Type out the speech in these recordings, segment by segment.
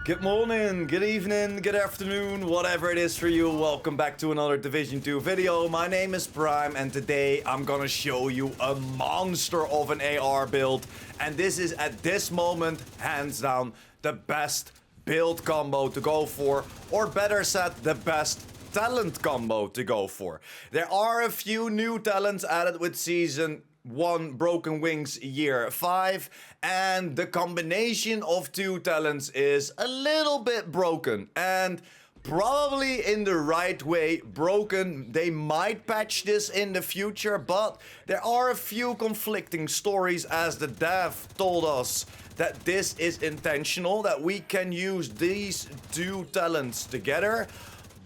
Good morning, good evening, good afternoon, whatever it is for you. Welcome back to another Division 2 video. My name is Prime and today I'm gonna show you a monster of an AR build. And this is at this moment, hands down, the best build combo to go for. Or better said, the best talent combo to go for. There are a few new talents added with Season 1 Broken Wings Year 5, and the combination of two talents is a little bit broken, and probably in the right way broken. They might patch this in the future, but there are a few conflicting stories as the dev told us that this is intentional, that we can use these two talents together.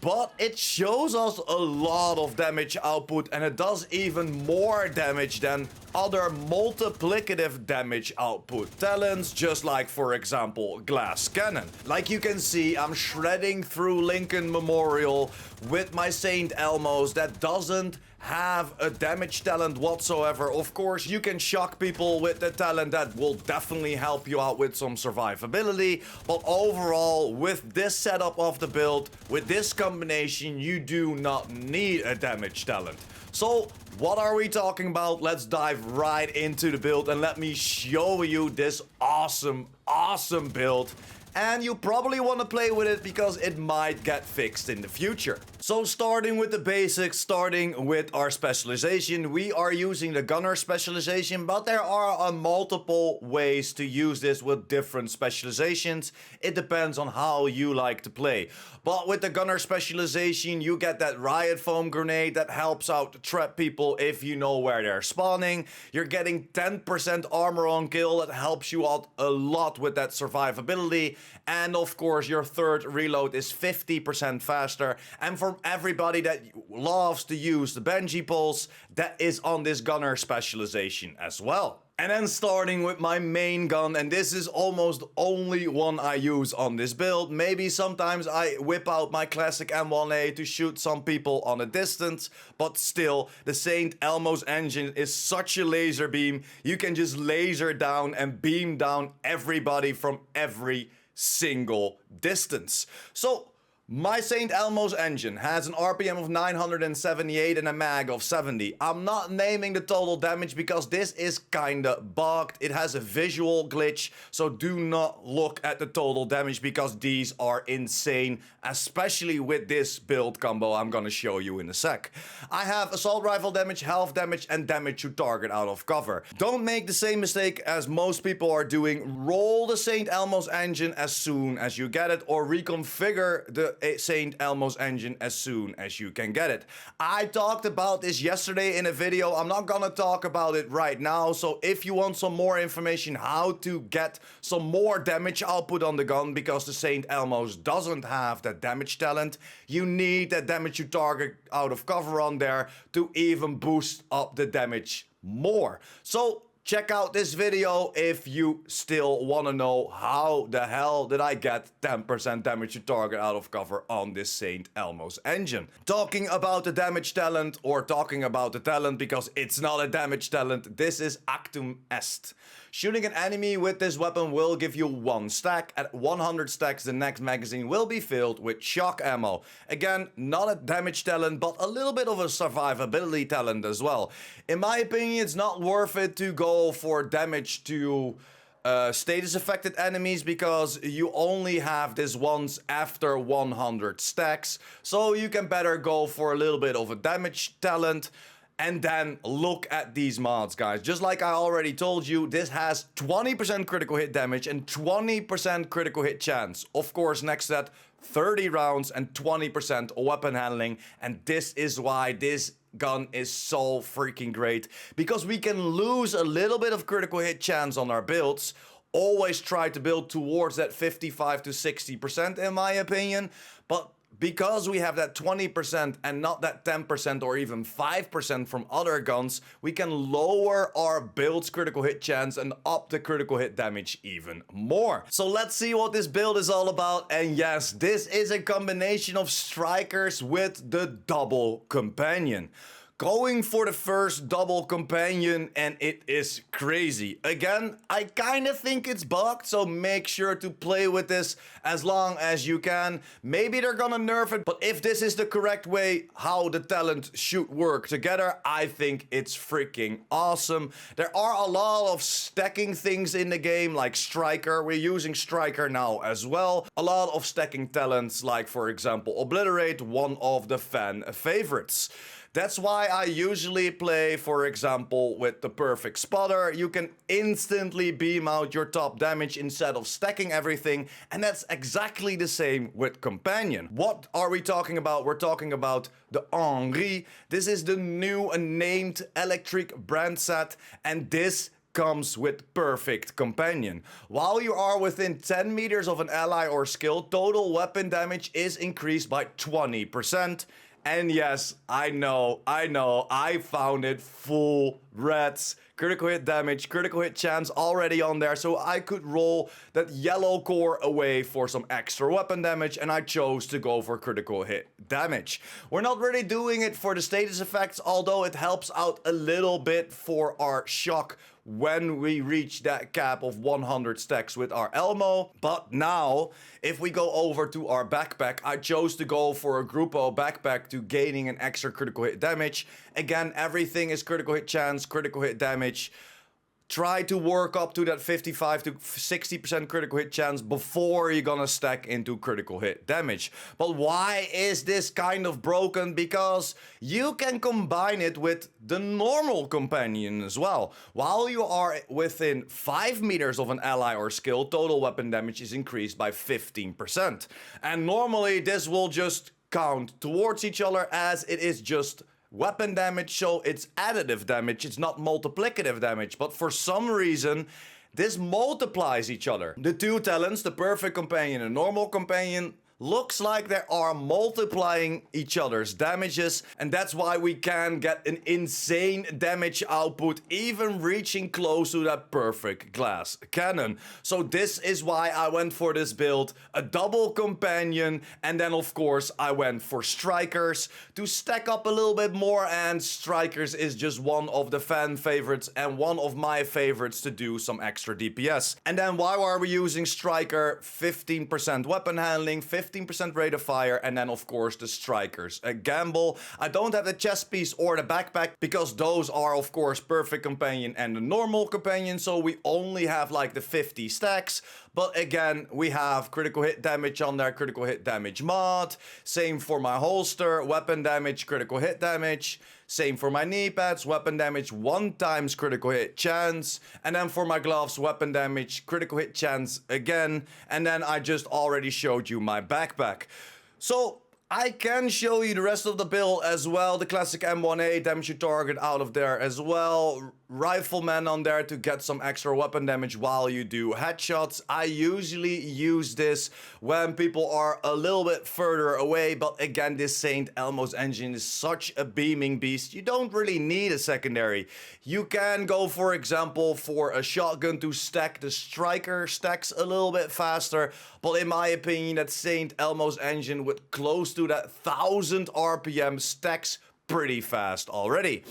But it shows us a lot of damage output, and it does even more damage than other multiplicative damage output talents, just like, for example, Glass Cannon. Like you can see, I'm shredding through Lincoln Memorial with my Saint Elmos that doesn't have a damage talent whatsoever. Of course, you can shock people with the talent that will definitely help you out with some survivability, but overall, with this setup of the build, with this combination, you do not need a damage talent. So, what are we talking about? Let's dive right into the build and let me show you this awesome build. And you probably want to play with it because it might get fixed in the future. So starting with the basics, starting with our specialization, we are using the gunner specialization, but there are multiple ways to use this with different specializations. It depends on how you like to play. But with the gunner specialization, you get that riot foam grenade that helps out to trap people if you know where they're spawning. You're getting 10% armor on kill that helps you out a lot with that survivability. And of course, your third reload is 50% faster. And for everybody that loves to use the Benji pulse, that is on this gunner specialization as well. And then starting with my main gun, and this is almost only one I use on this build. Maybe sometimes I whip out my classic M1A to shoot some people on a distance, but still, the Saint Elmo's engine is such a laser beam. You can just laser down and beam down everybody from every single distance. So, my Saint Elmo's engine has an RPM of 978 and a mag of 70. I'm not naming the total damage because this is kinda bugged. It has a visual glitch, so do not look at the total damage because these are insane, especially with this build combo I'm gonna show you in a sec. I have assault rifle damage, health damage, and damage to target out of cover. Don't make the same mistake as most people are doing. Roll the Saint Elmo's engine as soon as you get it, or reconfigure the Saint Elmo's engine as soon as you can get it. I talked about this yesterday in a video. I'm not gonna talk about it right now. So if you want some more information how to get some more damage output on the gun, because the Saint Elmo's doesn't have that damage talent, you need that damage to target out of cover on there to even boost up the damage more. So check out this video if you still want to know how the hell did I get 10% damage to target out of cover on this Saint Elmo's engine. Talking about the damage talent, or talking about the talent because it's not a damage talent, this is Actum Est. Shooting an enemy with this weapon will give you 1 stack. At 100 stacks, the next magazine will be filled with shock ammo. Again, not a damage talent, but a little bit of a survivability talent as well. In my opinion, it's not worth it to go for damage to status affected enemies because you only have this once after 100 stacks. So you can better go for a little bit of a damage talent. And then look at these mods, guys. Just like I already told you, this has 20% critical hit damage and 20% critical hit chance. Of course, next to that, 30 rounds and 20% weapon handling. And this is why this gun is so freaking great. Because we can lose a little bit of critical hit chance on our builds. Always try to build towards that 55 to 60% in my opinion. But because we have that 20% and not that 10% or even 5% from other guns, we can lower our build's critical hit chance and up the critical hit damage even more. So let's see what this build is all about. And yes, this is a combination of strikers with the double companion. going for the first double companion, and it is crazy. Again, I kind of think it's bugged, so make sure to play with this as long as you can. Maybe they're gonna nerf it, but if this is the correct way how the talent should work together, I think it's freaking awesome. There are a lot of stacking things in the game, like Striker. We're using Striker now as well. A lot of stacking talents, like for example Obliterate, one of the fan favorites. That's why I usually play, for example, with the Perfect Spotter. You can instantly beam out your top damage instead of stacking everything, and that's exactly the same with Companion. What are we talking about? We're talking about the Henri. This is the new named electric brand set, and this comes with Perfect Companion. While you are within 10 meters of an ally or skill, total weapon damage is increased by 20%. And yes, I know, I found it full reds. Critical hit damage, critical hit chance already on there, so I could roll that yellow core away for some extra weapon damage, and I chose to go for critical hit damage. We're not really doing it for the status effects, although it helps out a little bit for our shock when we reach that cap of 100 stacks with our Elmo. But now, if we go over to our backpack, I chose to go for a Grupo backpack to gaining an extra critical hit damage. Again, everything is critical hit chance, critical hit damage. Try to work up to that 55 to 60% critical hit chance before you're gonna stack into critical hit damage. But why is this kind of broken? Because you can combine it with the normal companion as well. While you are within 5 meters of an ally or skill, total weapon damage is increased by 15%. And normally this will just count towards each other as it is just weapon damage, so it's additive damage, it's not multiplicative damage, but for some reason this multiplies each other. The two talents, the Perfect Companion and Normal Companion, looks like they are multiplying each other's damages, and that's why we can get an insane damage output, even reaching close to that perfect glass cannon. So this is why I went for this build, a double companion, and then of course I went for strikers to stack up a little bit more, and strikers is just one of the fan favorites and one of my favorites to do some extra DPS. And then why are we using striker? 15% weapon handling, 15% rate of fire, and then of course the strikers. A gamble. I don't have the chest piece or the backpack because those are of course Perfect Companion and the Normal Companion, so we only have like the 50 stacks. But again, we have critical hit damage on there, critical hit damage mod. Same for my holster, weapon damage, critical hit damage. Same for my knee pads, weapon damage 1 times critical hit chance. And then for my gloves, weapon damage, critical hit chance again. And then I just already showed you my backpack. So I can show you the rest of the build as well. The classic M1A, damage your target out of there as well. Rifleman on there to get some extra weapon damage while you do headshots. I usually use this when people are a little bit further away, but again, this Saint Elmo's engine is such a beaming beast. You don't really need a secondary. You can go, for example, for a shotgun to stack. The striker stacks a little bit faster, but in my opinion, that Saint Elmo's engine with close to that 1000 RPM stacks pretty fast already.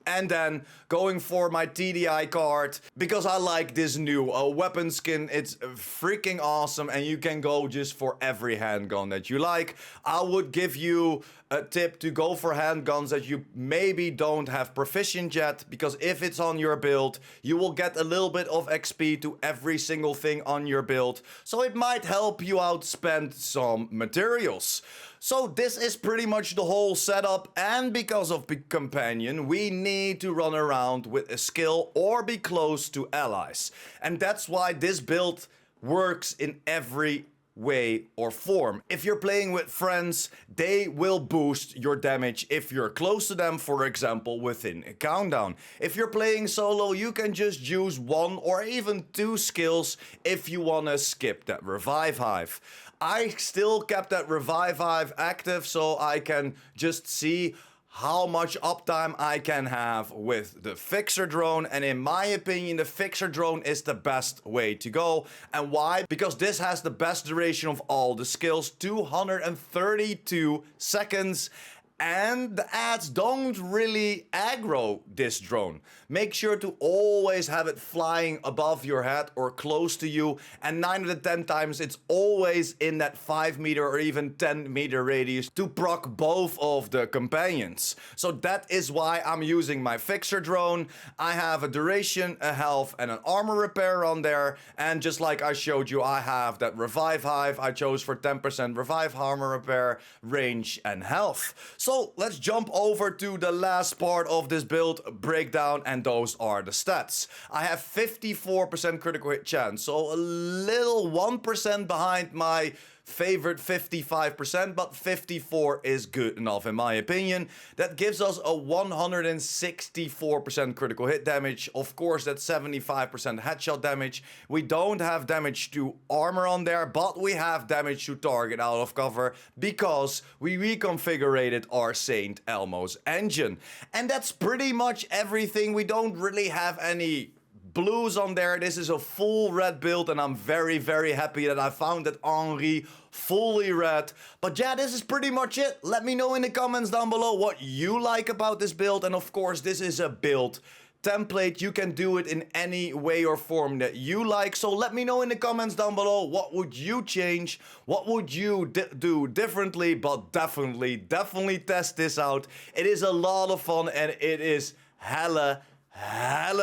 And then going for my TDI card because I like this new weapon skin. It's freaking awesome, and you can go just for every handgun that you like. I would give you a tip to go for handguns that you maybe don't have proficient yet, because if it's on your build, you will get a little bit of XP to every single thing on your build. So it might help you out spend some materials. So this is pretty much the whole setup, and because of Big Companion, we need to run around with a skill or be close to allies. And that's why this build works in every way or form. If you're playing with friends, they will boost your damage if you're close to them, for example, within a countdown. If you're playing solo, you can just use 1 or even 2 skills if you want to skip that revive hive. I still kept that revive hive active so I can just see how much uptime I can have with the fixer drone, and in my opinion the fixer drone is the best way to go. And why? Because this has the best duration of all the skills, 232 seconds, And the ads don't really aggro this drone. Make sure to always have it flying above your head or close to you, and 9 out of 10 times it's always in that 5 meter or even 10 meter radius to proc both of the companions. So that is why I'm using my fixer drone. I have a duration, a health, and an armor repair on there, and just like I showed you, I have that revive hive I chose for 10% revive, armor repair, range, and health. So let's jump over to the last part of this build breakdown, and those are the stats. I have 54% critical hit chance, so a little 1% behind my favorite 55%, but 54 is good enough in my opinion. That gives us a 164% critical hit damage. Of course, that's 75% headshot damage. We don't have damage to armor on there, but we have damage to target out of cover because we reconfigured our Saint Elmo's engine. And that's pretty much everything. We don't really have any blues on there. This is a full red build, and I'm very, very happy that I found that Henri fully red. But yeah, this is pretty much it. Let me know in the comments down below what you like about this build. And of course, this is a build template. You can do it in any way or form that you like. So let me know in the comments down below, what would you change? What would you do differently? But definitely test this out. It is a lot of fun, and it is hella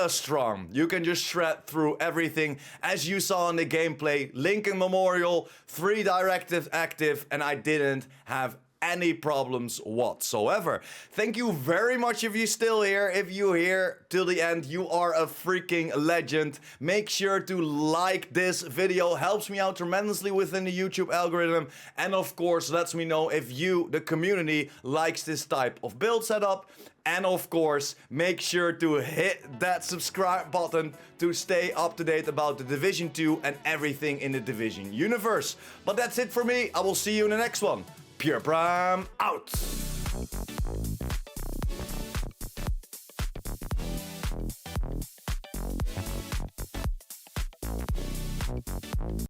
strong. You can just shred through everything, as you saw in the gameplay. Lincoln Memorial, 3 directives active, and I didn't have any problems whatsoever. Thank you very much if you're still here. If you're here till the end, you are a freaking legend. Make sure to like this video. Helps me out tremendously within the YouTube algorithm. And of course, lets me know if you, the community, likes this type of build setup. And of course, make sure to hit that subscribe button to stay up to date about the Division 2 and everything in the Division universe. But that's it for me. I will see you in the next one. PurePrime out.